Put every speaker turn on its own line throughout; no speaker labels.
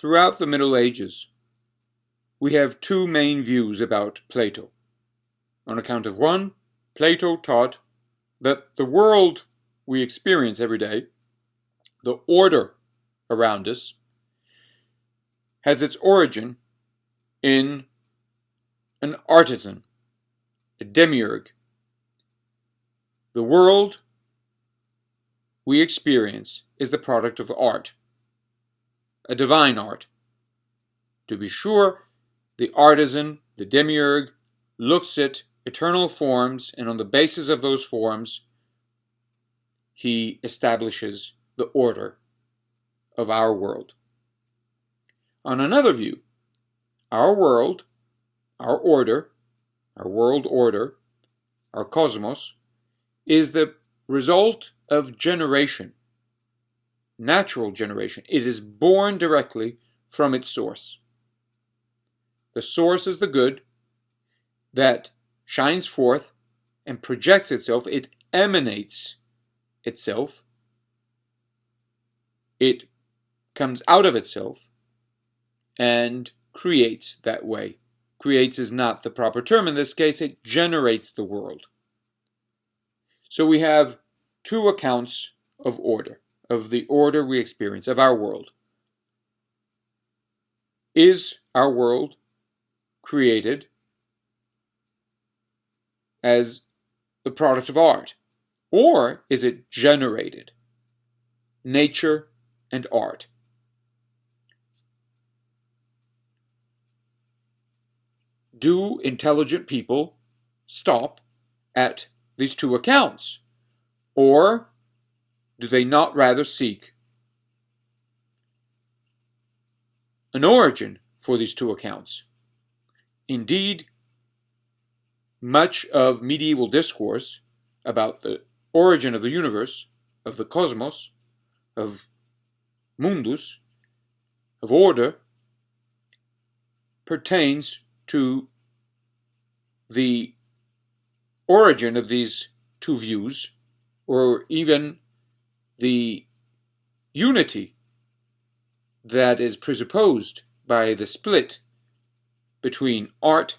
Throughout the Middle Ages, we have two main views about Plato. On account of one, Plato taught that the world we experience every day, the order around us, has its origin in an artisan, a demiurge. The world we experience is the product of art, a divine art. To be sure, the artisan, the demiurge, looks at eternal forms, and on the basis of those forms, he establishes the order of our world. On another view, our world, our order, our world order, our cosmos, is the result of generation, natural generation. It is born directly from its source. The source is the good that shines forth and projects itself. It emanates itself. It comes out of itself and creates that way. Creates is not the proper term in this case. It generates the world. So we have two accounts of order, of the order we experience, of our world. Is our world created as the product of art, or is it generated? Nature and art. Do intelligent people stop at these two accounts, or do they not rather seek an origin for these two accounts? Indeed, much of medieval discourse about the origin of the universe, of the cosmos, of mundus, of order, pertains to the origin of these two views, or even the unity that is presupposed by the split between art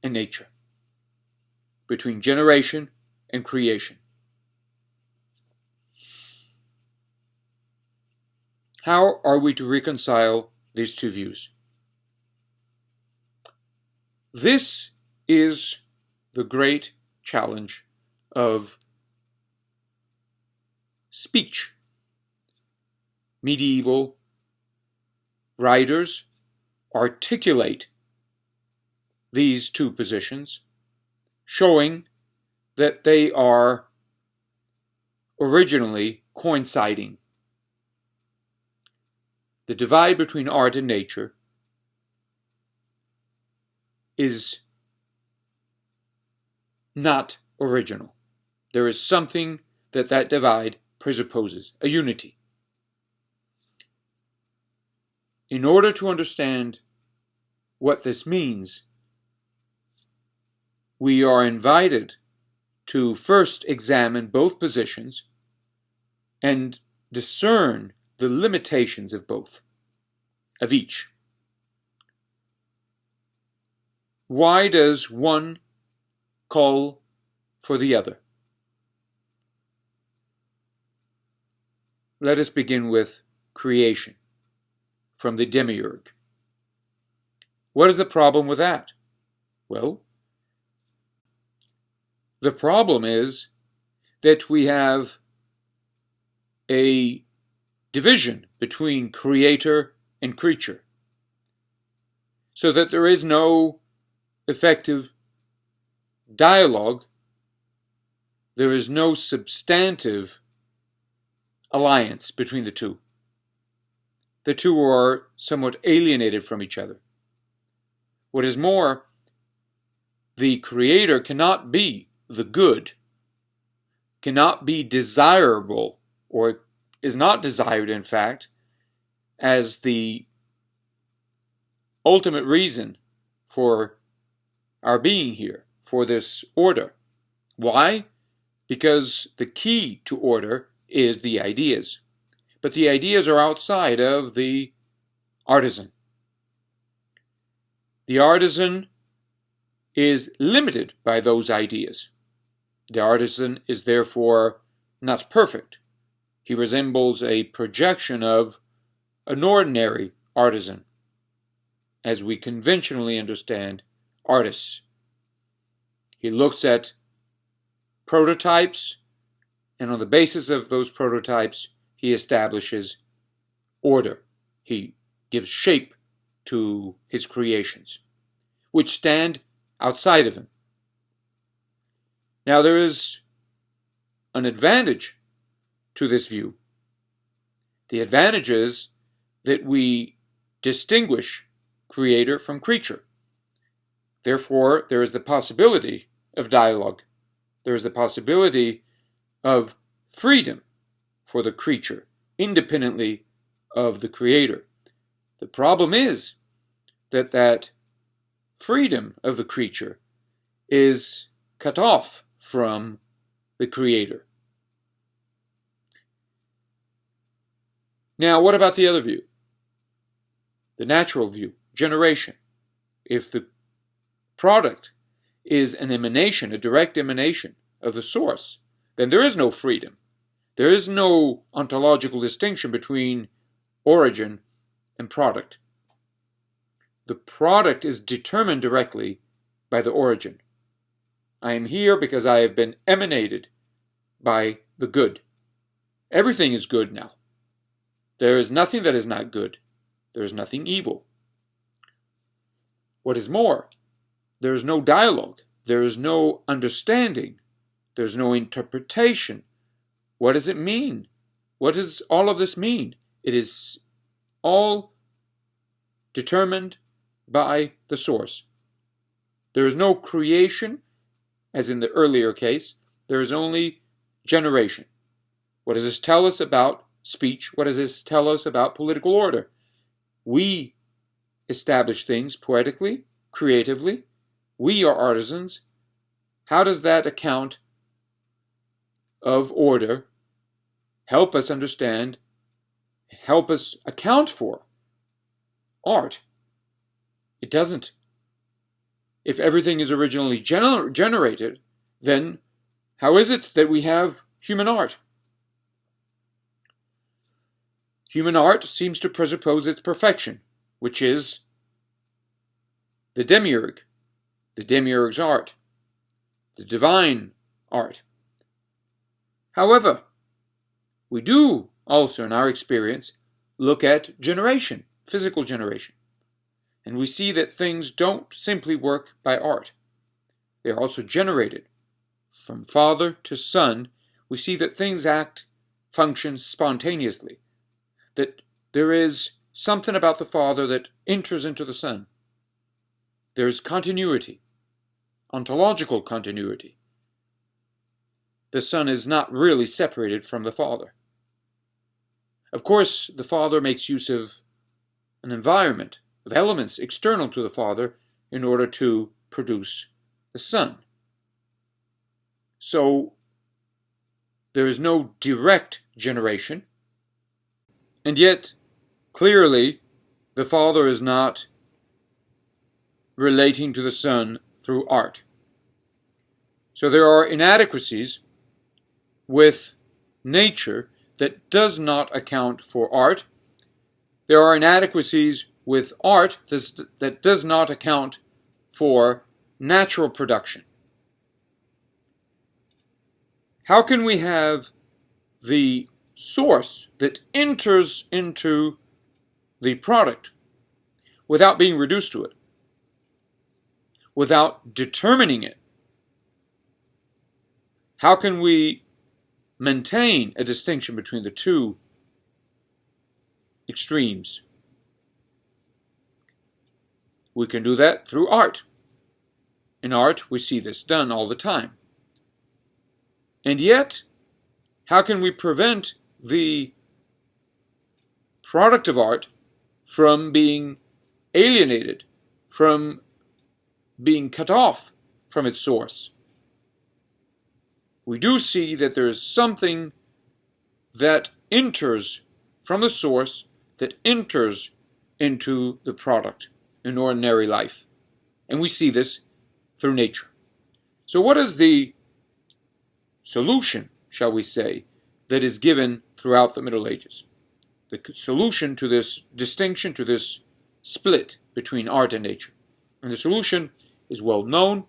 and nature, between generation and creation. How are we to reconcile these two views? This is the great challenge of speech. Medieval writers articulate these two positions, showing that they are originally coinciding. The divide between art and nature is not original. There is something that divide presupposes, a unity. In order to understand what this means, we are invited to first examine both positions and discern the limitations of both, of each. Why does one call for the other? Let us begin with creation, from the demiurge. What is the problem with that? Well, the problem is that we have a division between creator and creature, so that there is no effective dialogue, there is no substantive alliance between the two. The two are somewhat alienated from each other. What is more, the creator cannot be the good, cannot be desirable, or is not desired, in fact, as the ultimate reason for our being here, for this order. Why? Because the key to order is the ideas. But the ideas are outside of the artisan. The artisan is limited by those ideas. The artisan is therefore not perfect. He resembles a projection of an ordinary artisan, as we conventionally understand artists. He looks at prototypes, and on the basis of those prototypes, he establishes order. He gives shape to his creations, which stand outside of him. Now, there is an advantage to this view. The advantage is that we distinguish creator from creature. Therefore, there is the possibility of dialogue. There is the possibility of freedom for the creature, independently of the creator. The problem is that that freedom of the creature is cut off from the creator. Now, what about the other view? The natural view, generation. If the product is an emanation, a direct emanation of the source, then there is no freedom. There is no ontological distinction between origin and product. The product is determined directly by the origin. I am here because I have been emanated by the good. Everything is good now. There is nothing that is not good. There is nothing evil. What is more, there is no dialogue. There is no understanding. There is no interpretation. What does it mean? What does all of this mean? It is all determined by the source. There is no creation, as in the earlier case. There is only generation. What does this tell us about speech? What does this tell us about political order? We establish things poetically, creatively. We are artisans. How does that account of order help us understand, help us account for art? It doesn't. If everything is originally generated, then how is it that we have human art? Human art seems to presuppose its perfection, which is the demiurge, the demiurge's art, the divine art. However, we do also, in our experience, look at generation, physical generation. And we see that things don't simply work by art. They are also generated. From father to son, we see that things function spontaneously. That there is something about the father that enters into the son. There is continuity, ontological continuity. The son is not really separated from the father. Of course, the father makes use of an environment, of elements external to the father in order to produce the son. So, there is no direct generation, and yet, clearly, the father is not relating to the son through art. So there are inadequacies with nature that does not account for art. There are inadequacies with art that does not account for natural production. How can we have the source that enters into the product without being reduced to it, without determining it? How can we maintain a distinction between the two extremes? We can do that through art. In art, we see this done all the time. And yet, how can we prevent the product of art from being alienated, from being cut off from its source? We do see that there is something that enters from the source, that enters into the product in ordinary life. And we see this through nature. So what is the solution, shall we say, that is given throughout the Middle Ages? The solution to this distinction, to this split between art and nature. And the solution is well known,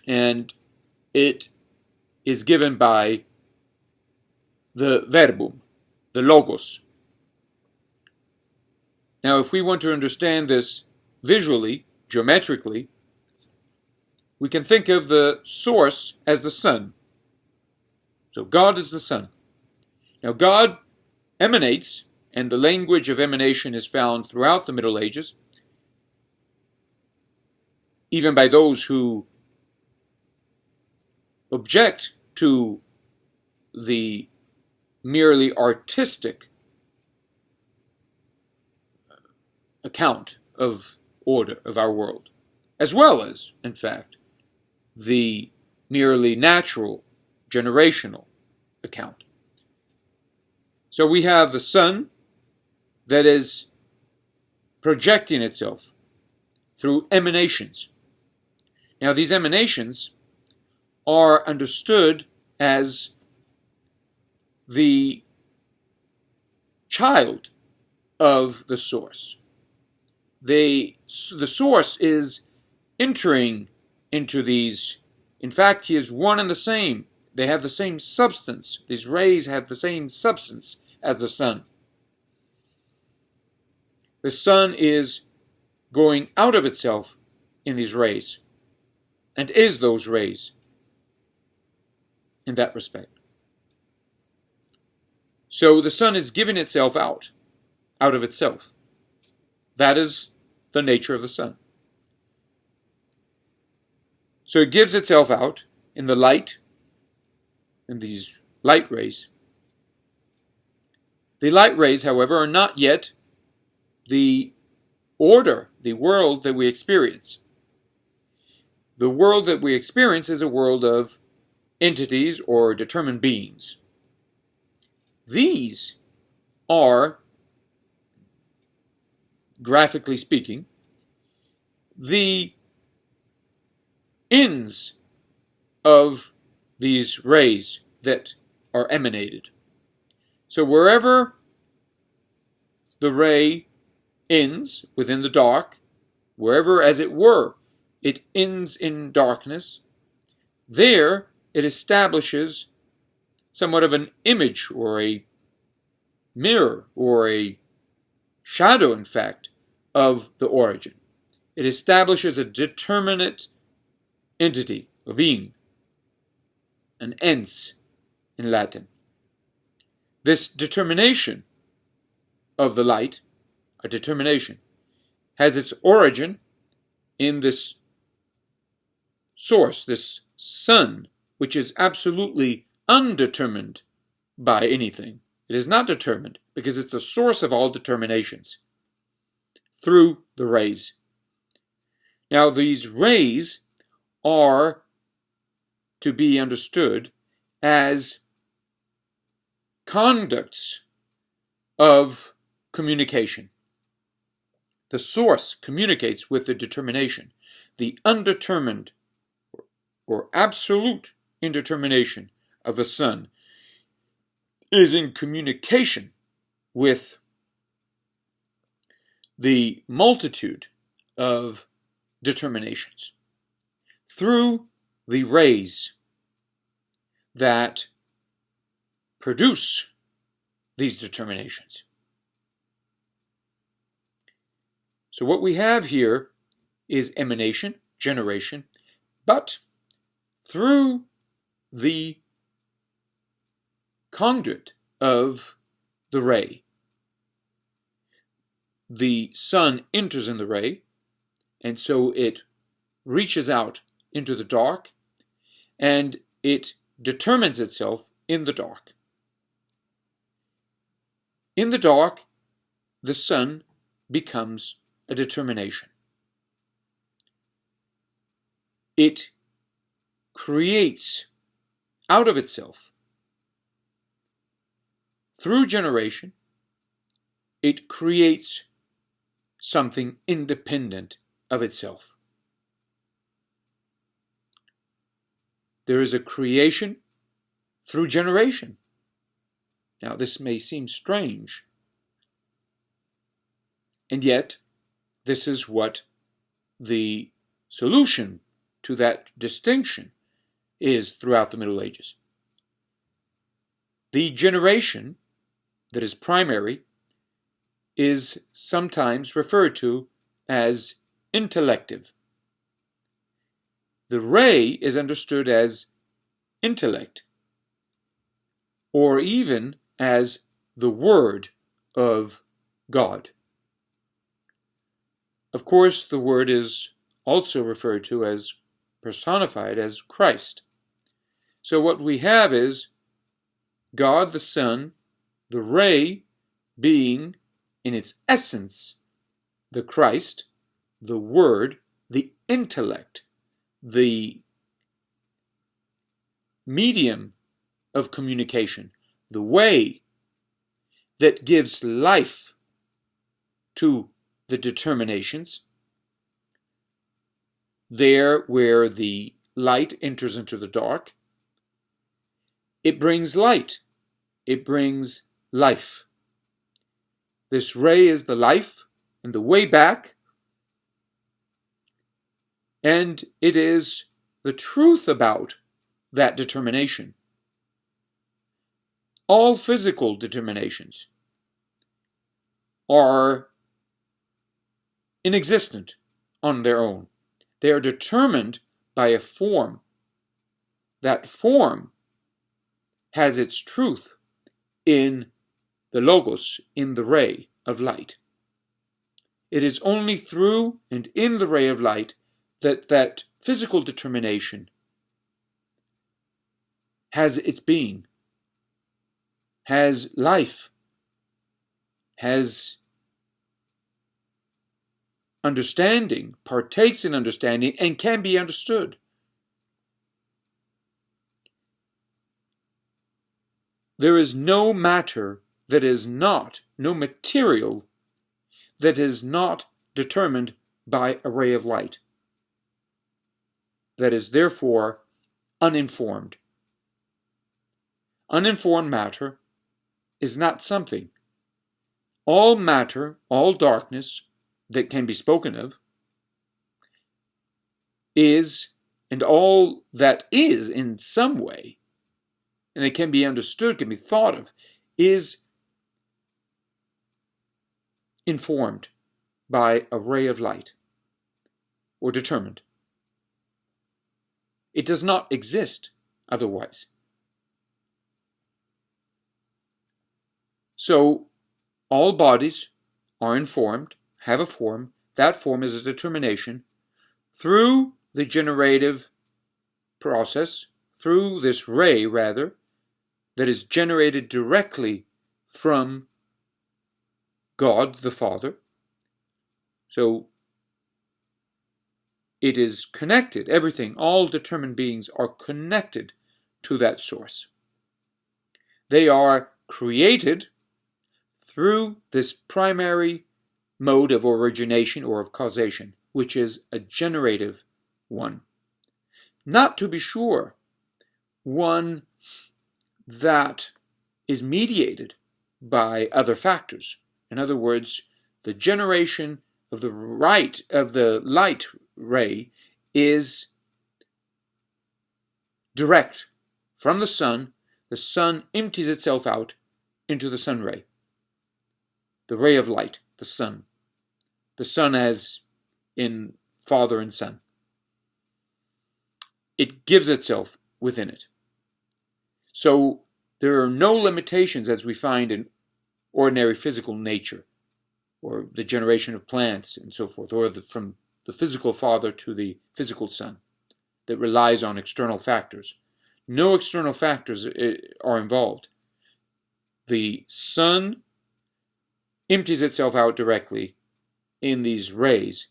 and it is given by the verbum, the logos. Now, if we want to understand this visually, geometrically, we can think of the source as the sun. So God is the sun. Now, God emanates, and the language of emanation is found throughout the Middle Ages, even by those who object to the merely artistic account of order of our world, as well as, in fact, the merely natural, generational account. So we have the sun that is projecting itself through emanations. Now, these emanations are understood as the child of the source. The source is entering into these. In fact, he is one and the same. They have the same substance. These rays have the same substance as the sun. The sun is going out of itself in these rays, and is those rays in that respect. So the sun is giving itself out of itself. That is the nature of the sun. So it gives itself out in the light, in these light rays. The light rays, however, are not yet the order, the world that we experience. The world that we experience is a world of entities or determined beings. These are, graphically speaking, the ends of these rays that are emanated. So wherever the ray ends within the dark, wherever, as it were, it ends in darkness, there it establishes somewhat of an image or a mirror or a shadow, in fact, of the origin. It establishes a determinate entity, a being, an ens in Latin. This determination of the light, a determination, has its origin in this source, this sun, which is absolutely undetermined by anything. It is not determined because it's the source of all determinations through the rays. Now, these rays are to be understood as conducts of communication. The source communicates with the determination. The undetermined or absolute indetermination of the sun is in communication with the multitude of determinations through the rays that produce these determinations. So what we have here is emanation, generation, but through the conduit of the ray. The sun enters in the ray, and so it reaches out into the dark, and it determines itself in the dark. In the dark, the sun becomes a determination. It creates out of itself, through generation, it creates something independent of itself. There is a creation through generation. Now, this may seem strange, and yet this is what the solution to that distinction is throughout the Middle Ages. The generation that is primary is sometimes referred to as intellective. The ray is understood as intellect, or even as the Word of God. Of course, the Word is also referred to as personified as Christ. So what we have is God the Son, the ray being in its essence the Christ, the Word, the intellect, the medium of communication, the way that gives life to the determinations. There where the light enters into the dark, it brings light. It brings life. This ray is the life and the way back, and it is the truth about that determination. All physical determinations are inexistent on their own. They are determined by a form. That form has its truth in the Logos, in the ray of light. It is only through and in the ray of light that physical determination has its being, has life, has understanding, partakes in understanding, and can be understood. There is no matter that is not, no material that is not determined by a ray of light, that is therefore uninformed. Uninformed matter is not something. All matter, all darkness that can be spoken of is, and all that is in some way, and it can be understood, can be thought of, is informed by a ray of light, or determined. It does not exist otherwise. So, all bodies are informed, have a form. That form is a determination through the generative process, through this ray, rather, that is generated directly from God the Father. So it is connected. Everything, all determined beings are connected to that source. They are created through this primary mode of origination or of causation, which is a generative one. Not, to be sure, one that is mediated by other factors. In other words, the generation of the light ray is direct from the sun. The sun empties itself out into the sun ray. The ray of light, the sun. The sun as in Father and Son. It gives itself within it. So there are no limitations as we find in ordinary physical nature, or the generation of plants and so forth, or from the physical father to the physical son, that relies on external factors. No external factors are involved. The sun empties itself out directly in these rays.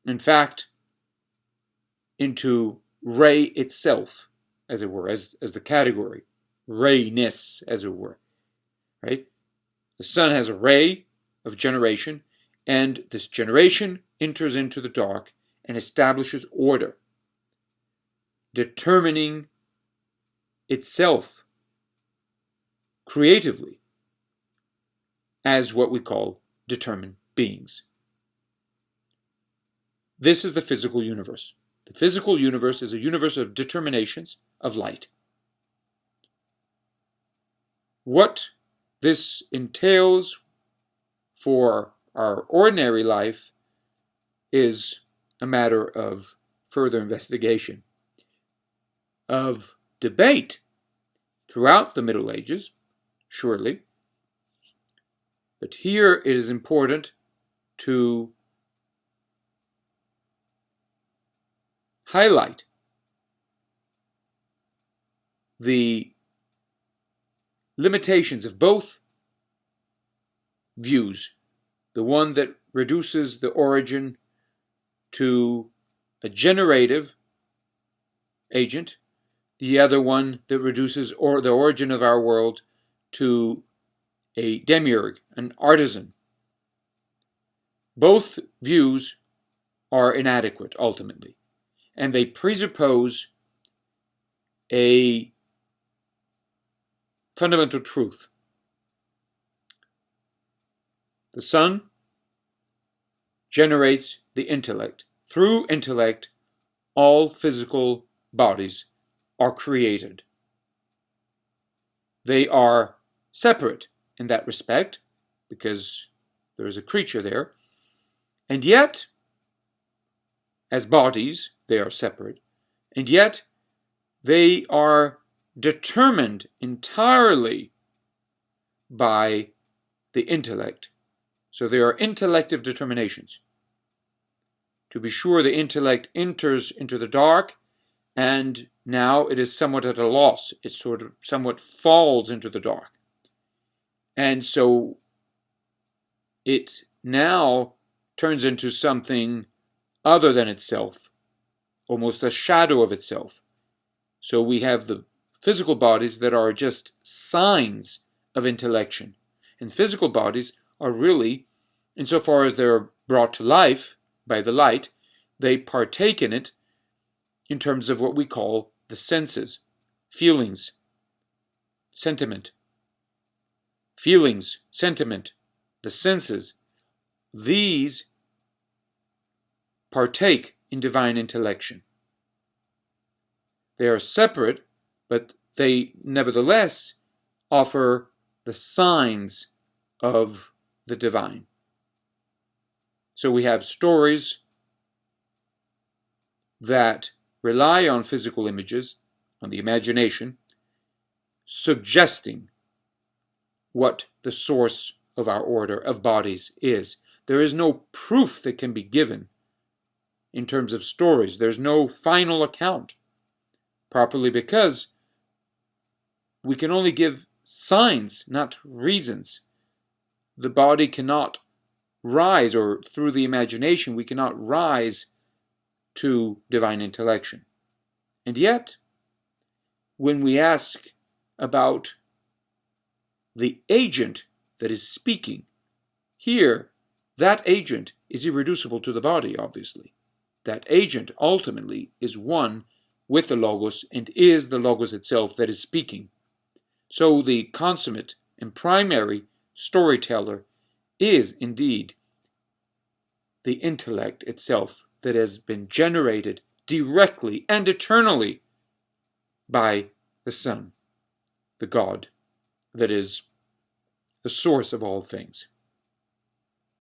In fact, into ray itself, as it were, as the category, rayness, as it were, right? The sun has a ray of generation, And this generation enters into the dark and establishes order, determining itself creatively as what we call determined beings. This is the physical universe. The physical universe is a universe of determinations of light. What this entails for our ordinary life is a matter of further investigation, of debate throughout the Middle Ages, surely. But here it is important to highlight the limitations of both views, the one that reduces the origin to a generative agent, the other one that reduces the origin of our world to a demiurge, an artisan. Both views are inadequate, ultimately, and they presuppose a fundamental truth. The sun generates the intellect. Through intellect, all physical bodies are created. They are separate in that respect, because there is a creature there, and yet, as bodies, they are separate, and yet they are determined entirely by the intellect. So they are intellective determinations. To be sure, the intellect enters into the dark, and now it is somewhat at a loss. It sort of somewhat falls into the dark. And so it now turns into something other than itself, almost a shadow of itself. So we have the physical bodies that are just signs of intellection. And physical bodies are really, insofar as they're brought to life by the light, they partake in it in terms of what we call the senses, feelings, sentiment. Feelings, sentiment, the senses, these partake in divine intellection. They are separate, but they nevertheless offer the signs of the divine. So we have stories that rely on physical images, on the imagination, suggesting what the source of our order of bodies is. There is no proof that can be given in terms of stories. There's no final account, properly because we can only give signs, not reasons. The body cannot rise, or through the imagination, we cannot rise to divine intellection. And yet, when we ask about the agent that is speaking, here, that agent is irreducible to the body, obviously. That agent ultimately is one with the Logos and is the Logos itself that is speaking. So the consummate and primary storyteller is indeed the intellect itself that has been generated directly and eternally by the Son, the God that is the source of all things.